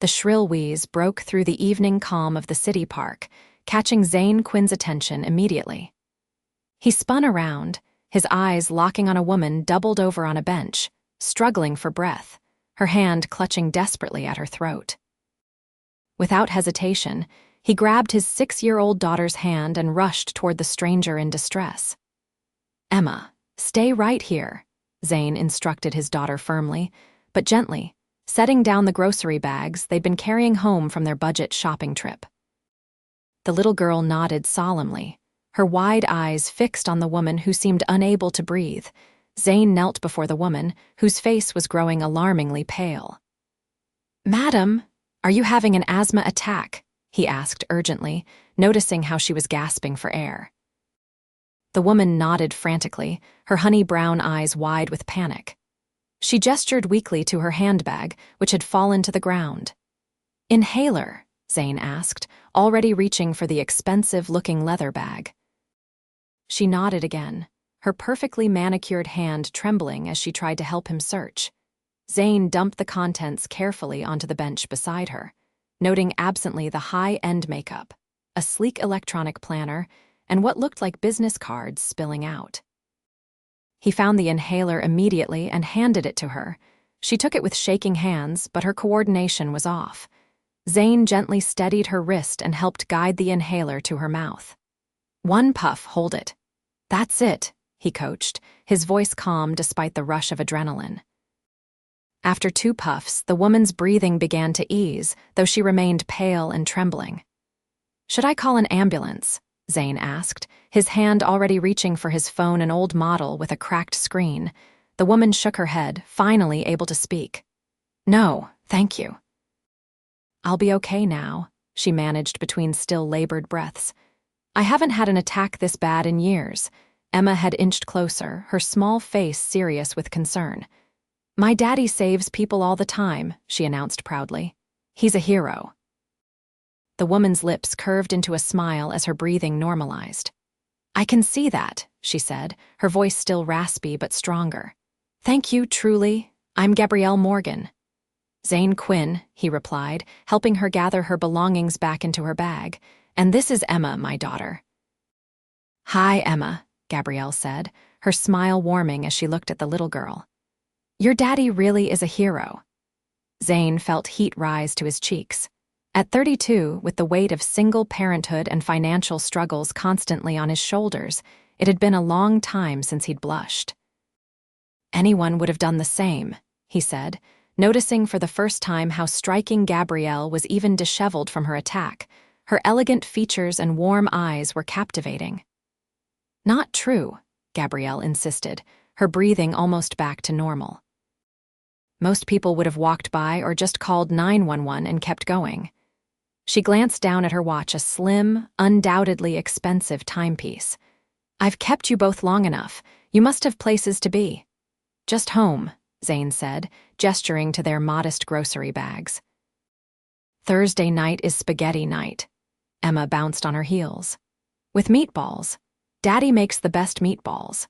The shrill wheeze broke through the evening calm of the city park, catching Zane Quinn's attention immediately. He spun around, his eyes locking on a woman doubled over on a bench, struggling for breath, her hand clutching desperately at her throat. Without hesitation, he grabbed his 6-year-old daughter's hand and rushed toward the stranger in distress. "Emma, stay right here," Zane instructed his daughter firmly, but gently, setting down the grocery bags they'd been carrying home from their budget shopping trip. The little girl nodded solemnly, her wide eyes fixed on the woman who seemed unable to breathe. Zane knelt before the woman, whose face was growing alarmingly pale. "Madam, are you having an asthma attack?" he asked urgently, noticing how she was gasping for air. The woman nodded frantically, her honey-brown eyes wide with panic. She gestured weakly to her handbag, which had fallen to the ground. "Inhaler?" Zane asked, already reaching for the expensive-looking leather bag. She nodded again, her perfectly manicured hand trembling as she tried to help him search. Zane dumped the contents carefully onto the bench beside her, noting absently the high-end makeup, a sleek electronic planner, and what looked like business cards spilling out. He found the inhaler immediately and handed it to her. She took it with shaking hands, but her coordination was off. Zane gently steadied her wrist and helped guide the inhaler to her mouth. "One puff, hold it." "That's it," he coached, his voice calm despite the rush of adrenaline. After 2 puffs, the woman's breathing began to ease, though she remained pale and trembling. "Should I call an ambulance?" Zane asked, his hand already reaching for his phone, an old model with a cracked screen. The woman shook her head, finally able to speak. "No, thank you." "I'll be okay now," she managed between still labored breaths. "I haven't had an attack this bad in years." Emma had inched closer, her small face serious with concern. "My daddy saves people all the time," she announced proudly. "He's a hero." The woman's lips curved into a smile as her breathing normalized. "I can see that," she said, her voice still raspy but stronger. "Thank you, truly. I'm Gabrielle Morgan." "Zane Quinn," he replied, helping her gather her belongings back into her bag. "And this is Emma, my daughter." "Hi, Emma," Gabrielle said, her smile warming as she looked at the little girl. "Your daddy really is a hero." Zane felt heat rise to his cheeks. At 32, with the weight of single parenthood and financial struggles constantly on his shoulders, it had been a long time since he'd blushed. "Anyone would have done the same," he said, noticing for the first time how striking Gabrielle was even disheveled from her attack. Her elegant features and warm eyes were captivating. "Not true," Gabrielle insisted, her breathing almost back to normal. "Most people would have walked by or just called 911 and kept going." She glanced down at her watch, a slim, undoubtedly expensive timepiece. "I've kept you both long enough. You must have places to be." "Just home," Zane said, gesturing to their modest grocery bags. "Thursday night is spaghetti night." Emma bounced on her heels. "With meatballs. Daddy makes the best meatballs."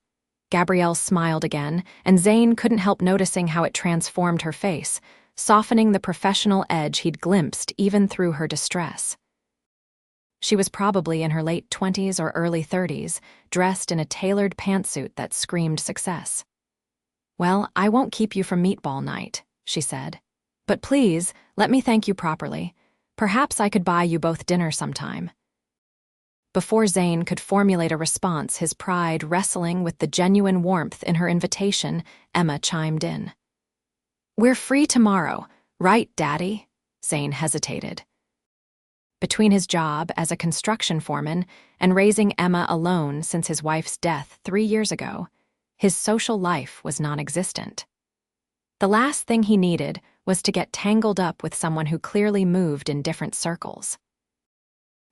Gabrielle smiled again, and Zane couldn't help noticing how it transformed her face, softening the professional edge he'd glimpsed even through her distress. She was probably in her late 20s or early 30s, dressed in a tailored pantsuit that screamed success. "Well, I won't keep you from meatball night," she said. "But please, let me thank you properly. Perhaps I could buy you both dinner sometime." Before Zane could formulate a response, his pride wrestling with the genuine warmth in her invitation, Emma chimed in. "We're free tomorrow, right, Daddy?" Zane hesitated. Between his job as a construction foreman and raising Emma alone since his wife's death 3 years ago, his social life was non-existent. The last thing he needed was to get tangled up with someone who clearly moved in different circles.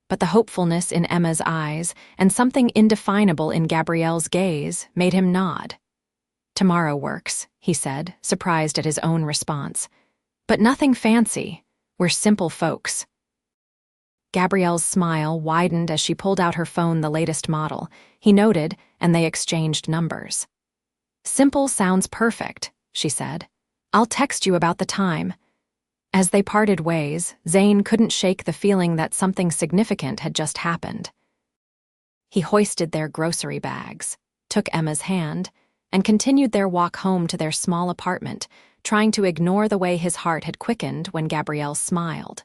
But the hopefulness in Emma's eyes and something indefinable in Gabrielle's gaze made him nod. "Tomorrow works," he said, surprised at his own response. "But nothing fancy. We're simple folks." Gabrielle's smile widened as she pulled out her phone, the latest model. He noted, and they exchanged numbers. "Simple sounds perfect," she said. "I'll text you about the time." As they parted ways, Zane couldn't shake the feeling that something significant had just happened. He hoisted their grocery bags, took Emma's hand, and continued their walk home to their small apartment, trying to ignore the way his heart had quickened when Gabrielle smiled.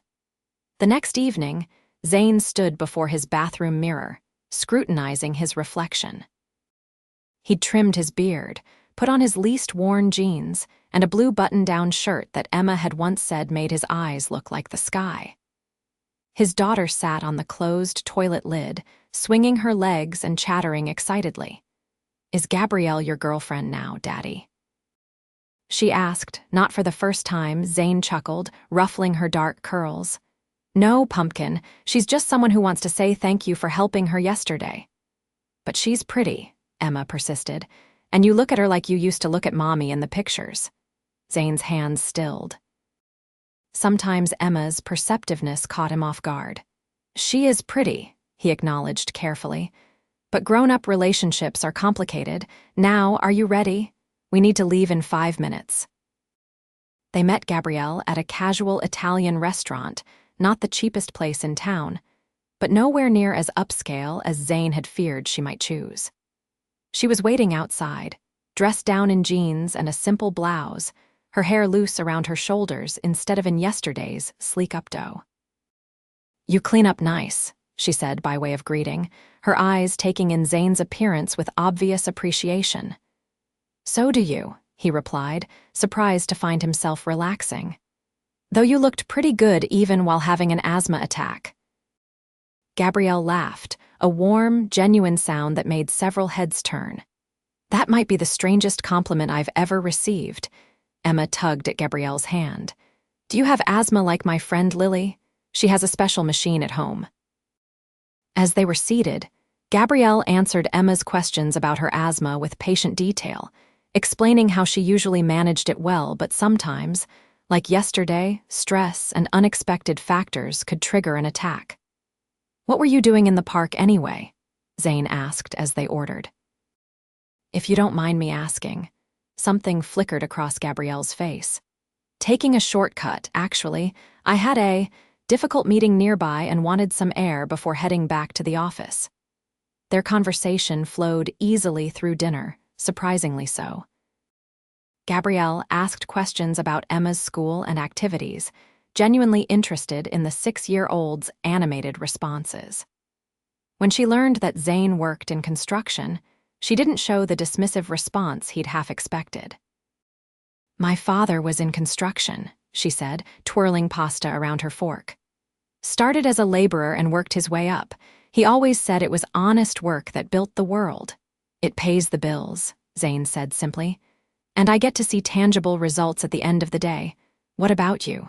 The next evening, Zane stood before his bathroom mirror, scrutinizing his reflection. He'd trimmed his beard, put on his least-worn jeans, and a blue button-down shirt that Emma had once said made his eyes look like the sky. His daughter sat on the closed toilet lid, swinging her legs and chattering excitedly. "Is Gabrielle your girlfriend now, Daddy?" She asked, not for the first time. Zane chuckled, ruffling her dark curls. "No, pumpkin, she's just someone who wants to say thank you for helping her yesterday." "But she's pretty," Emma persisted, "and you look at her like you used to look at Mommy in the pictures." Zane's hands stilled. Sometimes Emma's perceptiveness caught him off guard. "She is pretty," he acknowledged carefully. "But grown-up relationships are complicated. Now, are you ready? We need to leave in 5 minutes." They met Gabrielle at a casual Italian restaurant, not the cheapest place in town, but nowhere near as upscale as Zane had feared she might choose. She was waiting outside, dressed down in jeans and a simple blouse, her hair loose around her shoulders instead of in yesterday's sleek updo. "You clean up nice," she said by way of greeting, her eyes taking in Zane's appearance with obvious appreciation. "So do you," he replied, surprised to find himself relaxing. "Though you looked pretty good even while having an asthma attack." Gabrielle laughed, a warm, genuine sound that made several heads turn. "That might be the strangest compliment I've ever received." Emma tugged at Gabrielle's hand. "Do you have asthma like my friend Lily? She has a special machine at home." As they were seated, Gabrielle answered Emma's questions about her asthma with patient detail, explaining how she usually managed it well, but sometimes, like yesterday, stress and unexpected factors could trigger an attack. "What were you doing in the park anyway?" Zane asked as they ordered. "If you don't mind me asking." Something flickered across Gabrielle's face. "Taking a shortcut, actually. I had a difficult meeting nearby and wanted some air before heading back to the office." Their conversation flowed easily through dinner, surprisingly so. Gabrielle asked questions about Emma's school and activities, genuinely interested in the 6-year-old's animated responses. When she learned that Zane worked in construction, she didn't show the dismissive response he'd half expected. "My father was in construction," she said, twirling pasta around her fork. "Started as a laborer and worked his way up. He always said it was honest work that built the world." "It pays the bills," Zane said simply. "And I get to see tangible results at the end of the day. What about you?"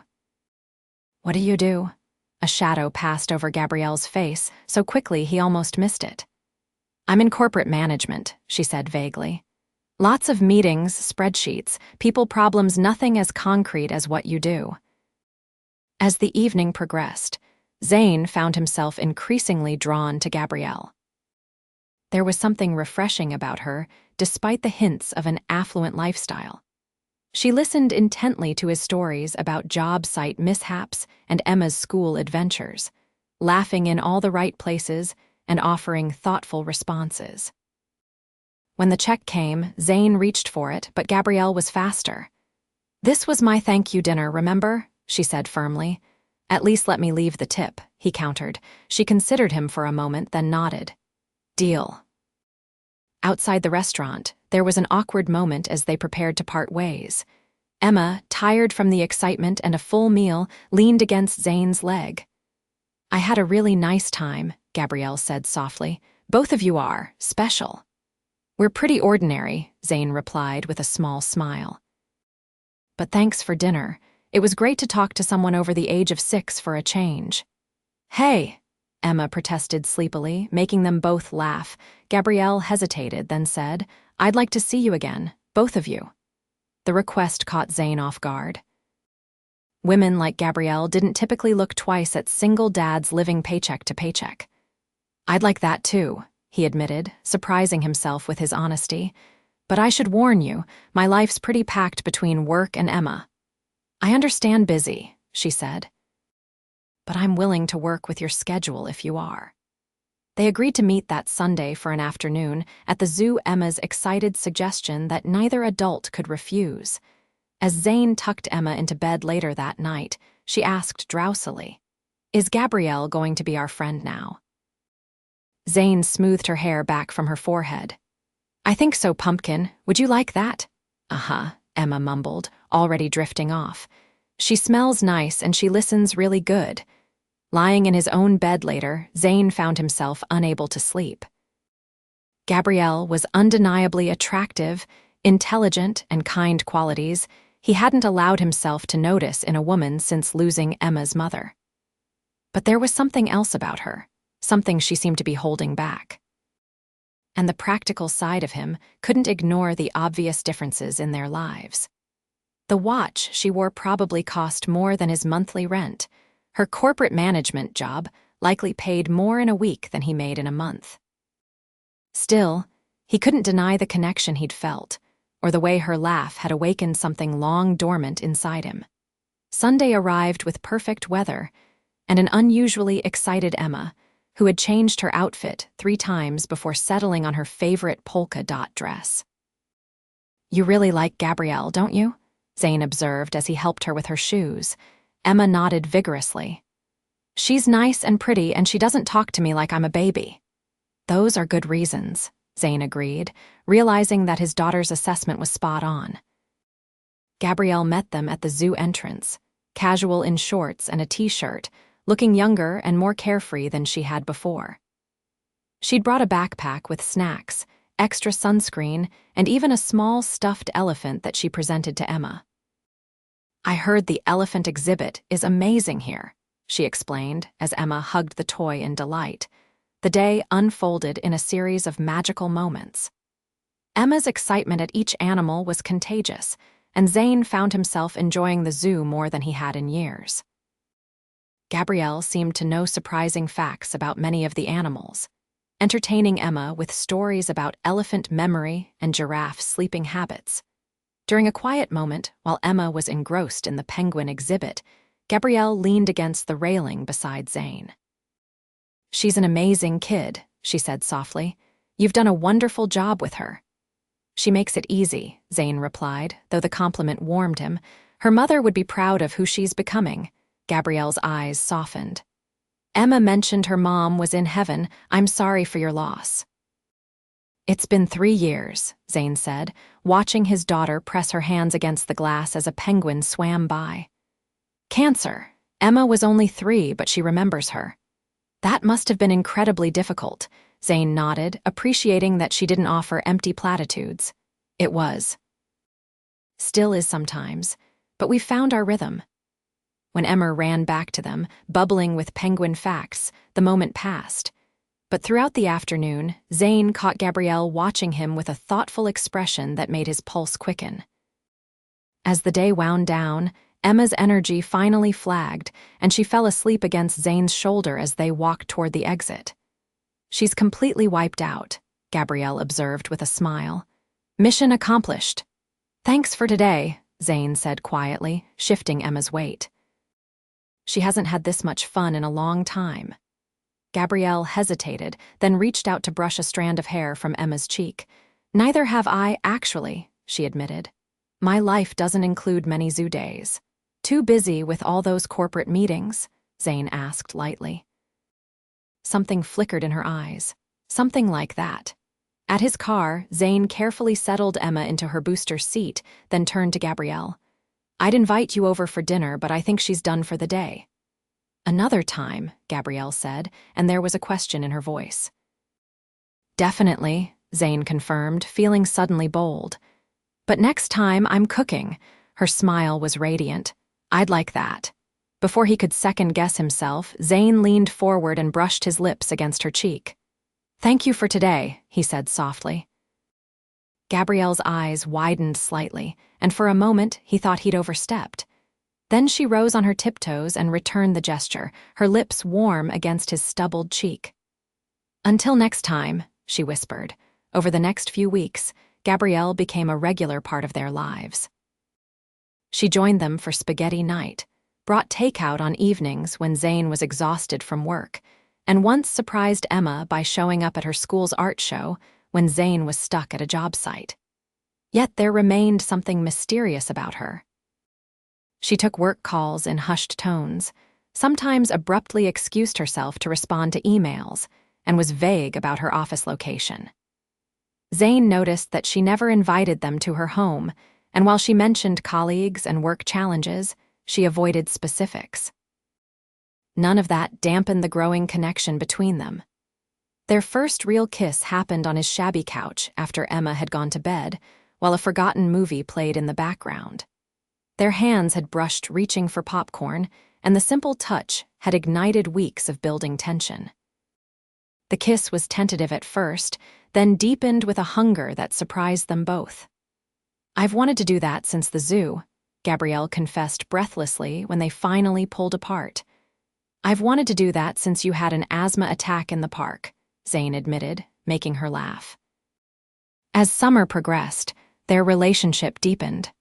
"What do you do?" A shadow passed over Gabrielle's face so quickly he almost missed it. "I'm in corporate management," she said vaguely. "Lots of meetings, spreadsheets, people problems, nothing as concrete as what you do." As the evening progressed, Zane found himself increasingly drawn to Gabrielle. There was something refreshing about her, despite the hints of an affluent lifestyle. She listened intently to his stories about job site mishaps and Emma's school adventures, laughing in all the right places and offering thoughtful responses. When the check came, Zane reached for it, but Gabrielle was faster. "This was my thank you dinner, remember?" she said firmly. "At least let me leave the tip," he countered. She considered him for a moment, then nodded. "Deal." Outside the restaurant, there was an awkward moment as they prepared to part ways. Emma, tired from the excitement and a full meal, leaned against Zane's leg. "I had a really nice time," Gabrielle said softly. "Both of you are special." "We're pretty ordinary," Zane replied with a small smile. "But thanks for dinner. It was great to talk to someone over the age of 6 for a change." "Hey," Emma protested sleepily, making them both laugh. Gabrielle hesitated, then said, "I'd like to see you again, both of you." The request caught Zane off guard. Women like Gabrielle didn't typically look twice at single dads living paycheck to paycheck. "I'd like that too," he admitted, surprising himself with his honesty. "But I should warn you, my life's pretty packed between work and Emma." "I understand busy," she said. "But I'm willing to work with your schedule if you are." They agreed to meet that Sunday for an afternoon at the zoo, Emma's excited suggestion that neither adult could refuse. As Zane tucked Emma into bed later that night, she asked drowsily, "Is Gabrielle going to be our friend now?" Zane smoothed her hair back from her forehead. "I think so, Pumpkin. Would you like that?" "Uh-huh," Emma mumbled, already drifting off. "She smells nice and she listens really good." Lying in his own bed later, Zane found himself unable to sleep. Gabrielle was undeniably attractive, intelligent, and kind qualities he hadn't allowed himself to notice in a woman since losing Emma's mother. But there was something else about her, something she seemed to be holding back. And the practical side of him couldn't ignore the obvious differences in their lives. The watch she wore probably cost more than his monthly rent. Her corporate management job likely paid more in a week than he made in a month. Still, he couldn't deny the connection he'd felt, or the way her laugh had awakened something long dormant inside him. Sunday arrived with perfect weather, and an unusually excited Emma, who had changed her outfit 3 times before settling on her favorite polka dot dress. "You really like Gabrielle, don't you?" Zane observed as he helped her with her shoes. Emma nodded vigorously. "She's nice and pretty, and she doesn't talk to me like I'm a baby." "Those are good reasons," Zane agreed, realizing that his daughter's assessment was spot on. Gabrielle met them at the zoo entrance, casual in shorts and a t-shirt, looking younger and more carefree than she had before. She'd brought a backpack with snacks, extra sunscreen, and even a small stuffed elephant that she presented to Emma. "I heard the elephant exhibit is amazing here," she explained as Emma hugged the toy in delight. The day unfolded in a series of magical moments. Emma's excitement at each animal was contagious, and Zane found himself enjoying the zoo more than he had in years. Gabrielle seemed to know surprising facts about many of the animals, entertaining Emma with stories about elephant memory and giraffe sleeping habits. During a quiet moment, while Emma was engrossed in the penguin exhibit, Gabrielle leaned against the railing beside Zane. "She's an amazing kid," she said softly. "You've done a wonderful job with her." "She makes it easy," Zane replied, though the compliment warmed him. "Her mother would be proud of who she's becoming." Gabrielle's eyes softened. "Emma mentioned her mom was in heaven. I'm sorry for your loss." "It's been 3 years," Zane said, watching his daughter press her hands against the glass as a penguin swam by. "Cancer. Emma was only 3, but she remembers her." "That must have been incredibly difficult," Zane nodded, appreciating that she didn't offer empty platitudes. "It was. Still is sometimes, but we've found our rhythm." When Emma ran back to them, bubbling with penguin facts, the moment passed. But throughout the afternoon, Zane caught Gabrielle watching him with a thoughtful expression that made his pulse quicken. As the day wound down, Emma's energy finally flagged, and she fell asleep against Zane's shoulder as they walked toward the exit. "She's completely wiped out," Gabrielle observed with a smile. "Mission accomplished." "Thanks for today," Zane said quietly, shifting Emma's weight. "She hasn't had this much fun in a long time." Gabrielle hesitated, then reached out to brush a strand of hair from Emma's cheek. "Neither have I, actually," she admitted. "My life doesn't include many zoo days." "Too busy with all those corporate meetings?" Zane asked lightly. Something flickered in her eyes. Something like that. At his car, Zane carefully settled Emma into her booster seat, then turned to Gabrielle. "I'd invite you over for dinner, but I think she's done for the day." "Another time," Gabrielle said, and there was a question in her voice. "Definitely," Zane confirmed, feeling suddenly bold. "But next time I'm cooking." Her smile was radiant. "I'd like that." Before he could second-guess himself, Zane leaned forward and brushed his lips against her cheek. "Thank you for today," he said softly. Gabrielle's eyes widened slightly, and for a moment he thought he'd overstepped. Then she rose on her tiptoes and returned the gesture, her lips warm against his stubbled cheek. "Until next time," she whispered. Over the next few weeks, Gabrielle became a regular part of their lives. She joined them for spaghetti night, brought takeout on evenings when Zane was exhausted from work, and once surprised Emma by showing up at her school's art show when Zane was stuck at a job site. Yet there remained something mysterious about her. She took work calls in hushed tones, sometimes abruptly excused herself to respond to emails, and was vague about her office location. Zane noticed that she never invited them to her home, and while she mentioned colleagues and work challenges, she avoided specifics. None of that dampened the growing connection between them. Their first real kiss happened on his shabby couch after Emma had gone to bed, while a forgotten movie played in the background. Their hands had brushed reaching for popcorn, and the simple touch had ignited weeks of building tension. The kiss was tentative at first, then deepened with a hunger that surprised them both. "I've wanted to do that since the zoo," Gabrielle confessed breathlessly when they finally pulled apart. "I've wanted to do that since you had an asthma attack in the park," Zane admitted, making her laugh. As summer progressed, their relationship deepened.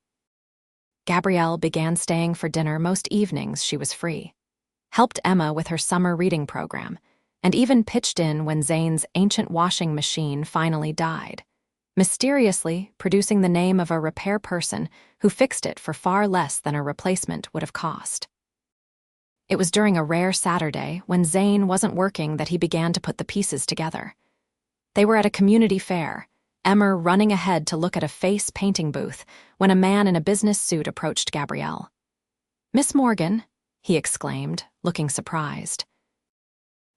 Gabrielle began staying for dinner most evenings she was free, helped Emma with her summer reading program, and even pitched in when Zane's ancient washing machine finally died, mysteriously producing the name of a repair person who fixed it for far less than a replacement would have cost. It was during a rare Saturday when Zane wasn't working that he began to put the pieces together. They were at a community fair, Emma running ahead to look at a face painting booth when a man in a business suit approached Gabrielle. "Miss Morgan," he exclaimed, looking surprised.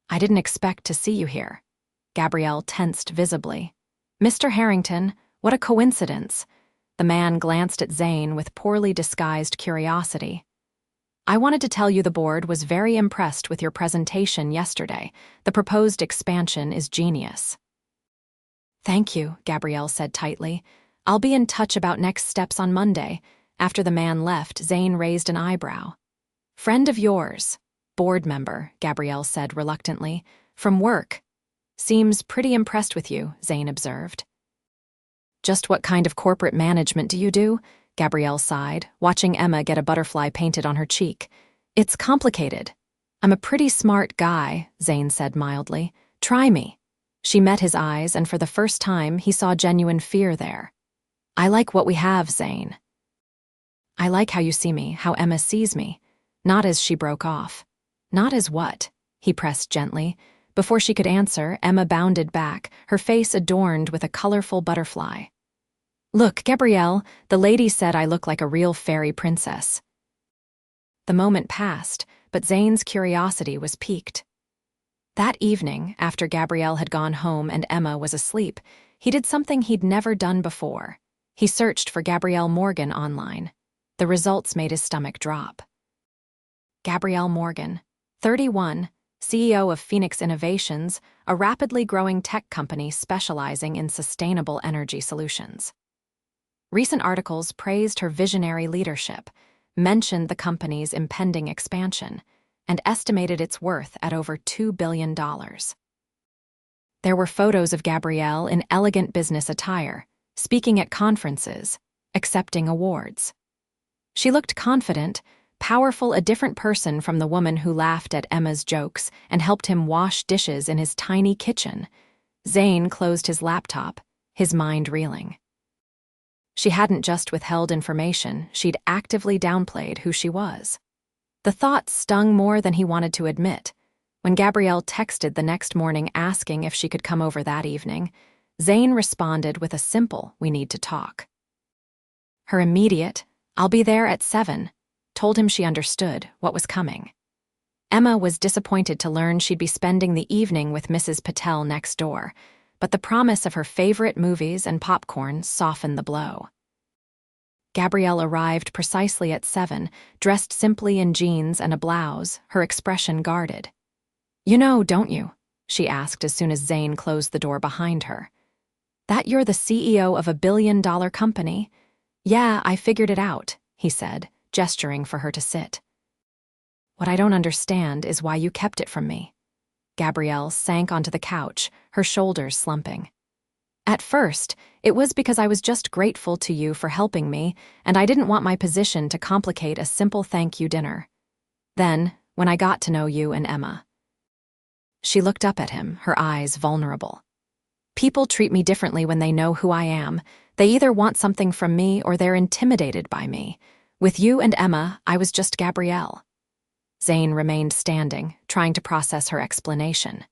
"I didn't expect to see you here." Gabrielle tensed visibly. "Mr. Harrington, what a coincidence." The man glanced at Zane with poorly disguised curiosity. "I wanted to tell you the board was very impressed with your presentation yesterday. The proposed expansion is genius." "Thank you," Gabrielle said tightly. "I'll be in touch about next steps on Monday." After the man left, Zane raised an eyebrow. "Friend of yours." "Board member," Gabrielle said reluctantly. "From work." "Seems pretty impressed with you," Zane observed. "Just what kind of corporate management do you do?" Gabrielle sighed, watching Emma get a butterfly painted on her cheek. "It's complicated." "I'm a pretty smart guy," Zane said mildly. "Try me." She met his eyes, and for the first time, he saw genuine fear there. "I like what we have, Zane." "I like how you see me, how Emma sees me." Not as she broke off. "Not as what?" he pressed gently. Before she could answer, Emma bounded back, her face adorned with a colorful butterfly. "Look, Gabrielle, the lady said I look like a real fairy princess." The moment passed, but Zane's curiosity was piqued. That evening, after Gabrielle had gone home and Emma was asleep, he did something he'd never done before. He searched for Gabrielle Morgan online. The results made his stomach drop. Gabrielle Morgan, 31, CEO of Phoenix Innovations, a rapidly growing tech company specializing in sustainable energy solutions. Recent articles praised her visionary leadership, mentioned the company's impending expansion, and estimated its worth at over $2 billion. There were photos of Gabrielle in elegant business attire, speaking at conferences, accepting awards. She looked confident, powerful, a different person from the woman who laughed at Emma's jokes and helped him wash dishes in his tiny kitchen. Zane closed his laptop, his mind reeling. She hadn't just withheld information, she'd actively downplayed who she was. The thought stung more than he wanted to admit. When Gabrielle texted the next morning asking if she could come over that evening, Zane responded with a simple, "We need to talk." Her immediate, "I'll be there at 7, told him she understood what was coming. Emma was disappointed to learn she'd be spending the evening with Mrs. Patel next door, but the promise of her favorite movies and popcorn softened the blow. Gabrielle arrived precisely at 7, dressed simply in jeans and a blouse, her expression guarded. "You know, don't you?" she asked as soon as Zane closed the door behind her. "That you're the CEO of a billion-dollar company?" "Yeah, I figured it out," he said, gesturing for her to sit. "What I don't understand is why you kept it from me." Gabrielle sank onto the couch, her shoulders slumping. "At first, it was because I was just grateful to you for helping me, and I didn't want my position to complicate a simple thank you dinner." Then, when I got to know you and Emma." She looked up at him, her eyes vulnerable. "People treat me differently when they know who I am. They either want something from me or they're intimidated by me. With you and Emma, I was just Gabrielle." Zane remained standing, trying to process her explanation.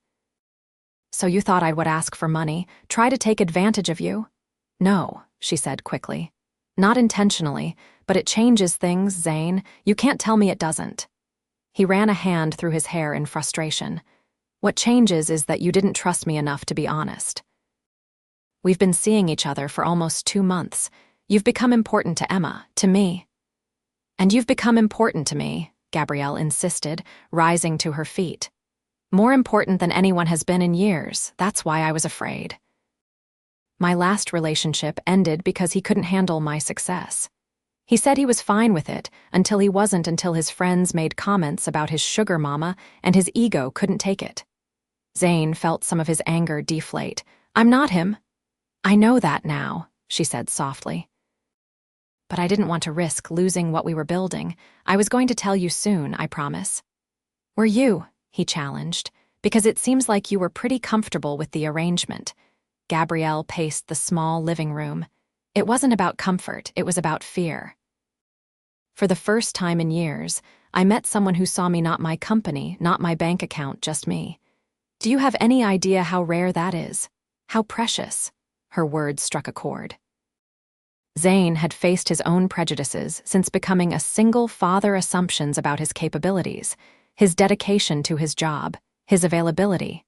"So you thought I would ask for money, try to take advantage of you?" "No," she said quickly. "Not intentionally, but it changes things, Zane. You can't tell me it doesn't." He ran a hand through his hair in frustration. "What changes is that you didn't trust me enough to be honest. We've been seeing each other for almost 2 months. You've become important to Emma, to me." "And you've become important to me," Gabrielle insisted, rising to her feet. "More important than anyone has been in years. That's why I was afraid. My last relationship ended because he couldn't handle my success. He said he was fine with it until he wasn't, until his friends made comments about his sugar mama and his ego couldn't take it." Zane felt some of his anger deflate. "I'm not him." "I know that now," she said softly. "But I didn't want to risk losing what we were building. I was going to tell you soon, I promise." "Were you?" he challenged, "because it seems like you were pretty comfortable with the arrangement." Gabrielle paced the small living room. "It wasn't about comfort, it was about fear. For the first time in years, I met someone who saw me not my company, not my bank account, just me. Do you have any idea how rare that is? How precious?" Her words struck a chord. Zane had faced his own prejudices since becoming a single father, assumptions about his capabilities, his dedication to his job, his availability.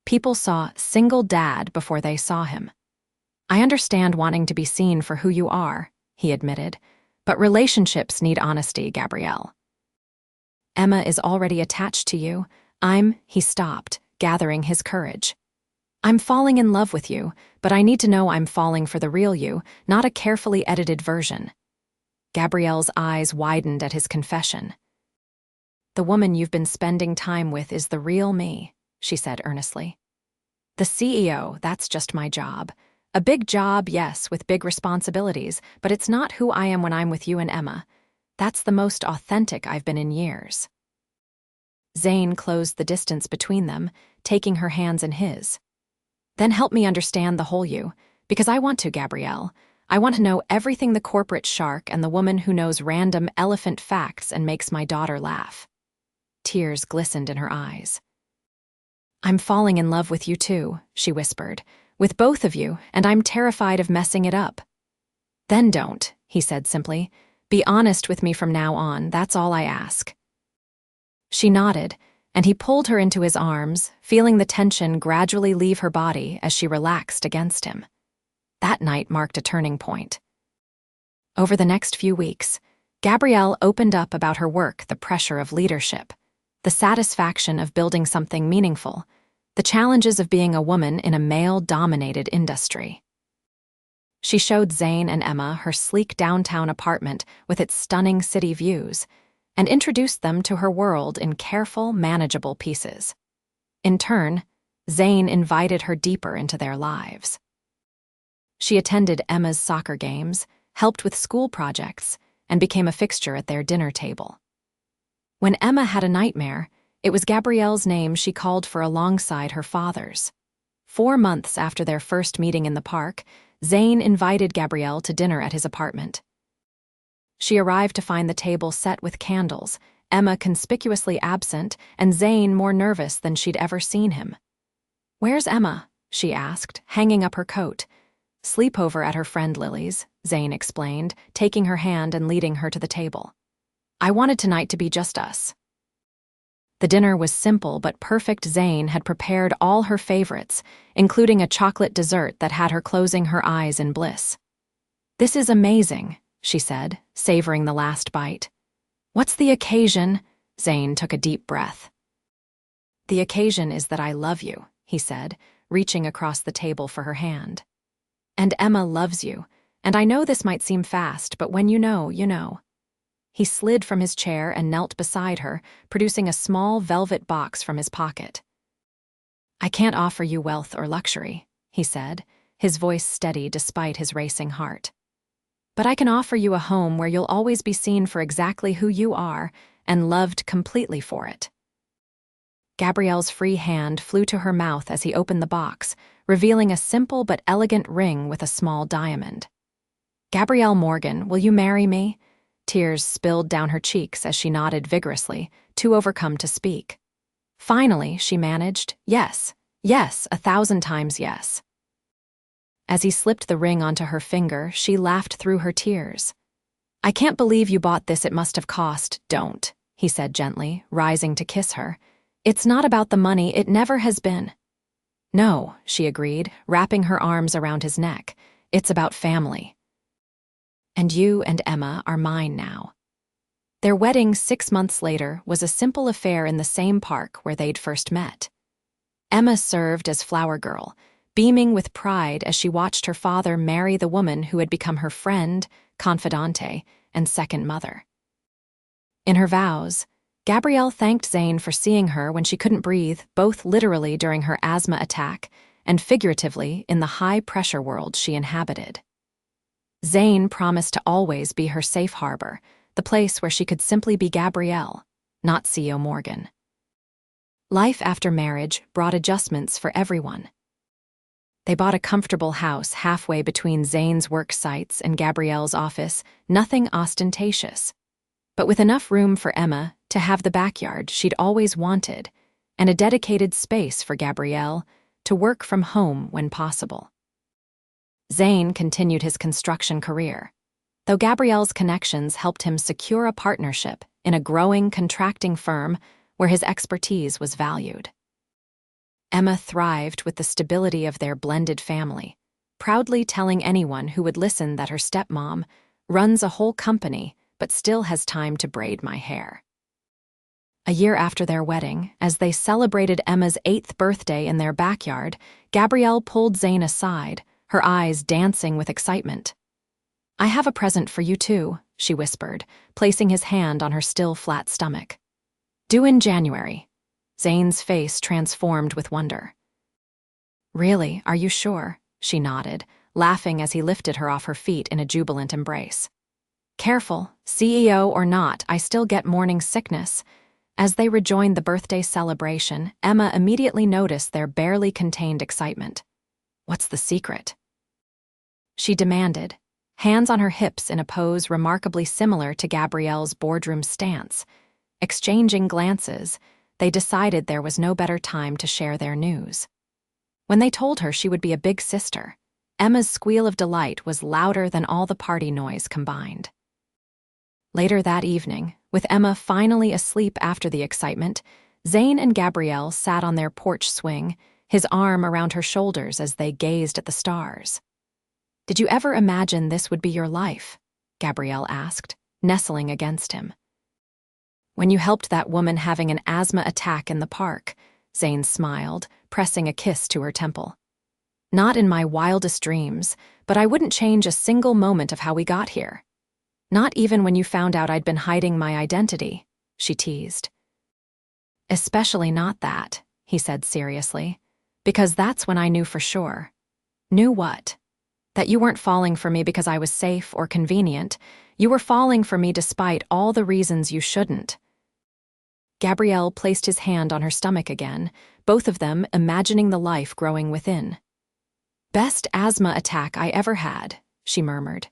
People saw single dad before they saw him. "I understand wanting to be seen for who you are," he admitted, "but relationships need honesty, Gabrielle. Emma is already attached to you. He stopped, gathering his courage. "I'm falling in love with you, but I need to know I'm falling for the real you, not a carefully edited version." Gabrielle's eyes widened at his confession. "The woman you've been spending time with is the real me," she said earnestly. "The CEO, that's just my job. A big job, yes, with big responsibilities, but it's not who I am when I'm with you and Emma. That's the most authentic I've been in years." Zane closed the distance between them, taking her hands in his. "Then help me understand the whole you, because I want to, Gabrielle. I want to know everything, the corporate shark and the woman who knows random elephant facts and makes my daughter laugh." Tears glistened in her eyes. "I'm falling in love with you too," she whispered, "with both of you, and I'm terrified of messing it up." "Then don't," he said simply. "Be honest with me from now on, that's all I ask." She nodded, and he pulled her into his arms, feeling the tension gradually leave her body as she relaxed against him. That night marked a turning point. Over the next few weeks, Gabrielle opened up about her work, the pressure of leadership, the satisfaction of building something meaningful, the challenges of being a woman in a male-dominated industry. She showed Zane and Emma her sleek downtown apartment with its stunning city views, and introduced them to her world in careful, manageable pieces. In turn, Zane invited her deeper into their lives. She attended Emma's soccer games, helped with school projects, and became a fixture at their dinner table. When Emma had a nightmare, it was Gabrielle's name she called for alongside her father's. 4 months after their first meeting in the park, Zane invited Gabrielle to dinner at his apartment. She arrived to find the table set with candles, Emma conspicuously absent, and Zane more nervous than she'd ever seen him. "Where's Emma?" she asked, hanging up her coat. "Sleepover at her friend Lily's," Zane explained, taking her hand and leading her to the table. "I wanted tonight to be just us." The dinner was simple but perfect. Zane had prepared all her favorites, including a chocolate dessert that had her closing her eyes in bliss. "This is amazing," she said, savoring the last bite. "What's the occasion?" Zane took a deep breath. "The occasion is that I love you," he said, reaching across the table for her hand. "And Emma loves you, and I know this might seem fast, but when you know, you know." He slid from his chair and knelt beside her, producing a small velvet box from his pocket. "I can't offer you wealth or luxury," he said, his voice steady despite his racing heart. "But I can offer you a home where you'll always be seen for exactly who you are, and loved completely for it. Gabrielle's free hand flew to her mouth as he opened the box, revealing a simple but elegant ring with a small diamond. "Gabrielle Morgan, will you marry me?" Tears spilled down her cheeks as she nodded vigorously, too overcome to speak. Finally, she managed, "Yes, yes, 1,000 times yes." As he slipped the ring onto her finger, she laughed through her tears. "I can't believe you bought this, it must have cost." "Don't," he said gently, rising to kiss her. "It's not about the money, it never has been." "No," she agreed, wrapping her arms around his neck. "It's about family. And you and Emma are mine now." Their wedding 6 months later was a simple affair in the same park where they'd first met. Emma served as flower girl, beaming with pride as she watched her father marry the woman who had become her friend, confidante, and second mother. In her vows, Gabrielle thanked Zane for seeing her when she couldn't breathe, both literally during her asthma attack and figuratively in the high-pressure world she inhabited. Zane promised to always be her safe harbor, the place where she could simply be Gabrielle, not CEO Morgan. Life after marriage brought adjustments for everyone. They bought a comfortable house halfway between Zane's work sites and Gabrielle's office, nothing ostentatious, but with enough room for Emma to have the backyard she'd always wanted and a dedicated space for Gabrielle to work from home when possible. Zane continued his construction career, though Gabrielle's connections helped him secure a partnership in a growing, contracting firm where his expertise was valued. Emma thrived with the stability of their blended family, proudly telling anyone who would listen that her stepmom runs a whole company but still has time to braid my hair. A year after their wedding, as they celebrated Emma's 8th birthday in their backyard, Gabrielle pulled Zane aside, her eyes dancing with excitement. "I have a present for you too," she whispered, placing his hand on her still flat stomach. "Due in January." Zane's face transformed with wonder. "Really, are you sure?" she nodded, laughing as he lifted her off her feet in a jubilant embrace. "Careful, CEO or not, I still get morning sickness." As they rejoined the birthday celebration, Emma immediately noticed their barely contained excitement. "What's the secret?" she demanded, hands on her hips in a pose remarkably similar to Gabrielle's boardroom stance. Exchanging glances, they decided there was no better time to share their news. When they told her she would be a big sister, Emma's squeal of delight was louder than all the party noise combined. Later that evening, with Emma finally asleep after the excitement, Zane and Gabrielle sat on their porch swing, his arm around her shoulders as they gazed at the stars. "Did you ever imagine this would be your life?" Gabrielle asked, nestling against him. "When you helped that woman having an asthma attack in the park," Zane smiled, pressing a kiss to her temple. "Not in my wildest dreams, but I wouldn't change a single moment of how we got here. Not even when you found out I'd been hiding my identity," she teased. "Especially not that," he said seriously, "because that's when I knew for sure." "Knew what?" "That you weren't falling for me because I was safe or convenient. You were falling for me despite all the reasons you shouldn't." Gabrielle placed his hand on her stomach again, both of them imagining the life growing within. "Best asthma attack I ever had," she murmured.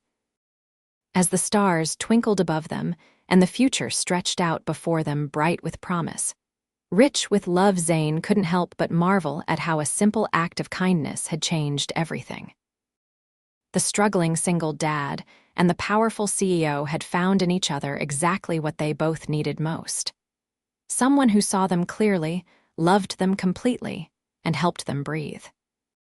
As the stars twinkled above them and the future stretched out before them bright with promise, rich with love, Zane couldn't help but marvel at how a simple act of kindness had changed everything. The struggling single dad and the powerful CEO had found in each other exactly what they both needed most. Someone who saw them clearly, loved them completely, and helped them breathe.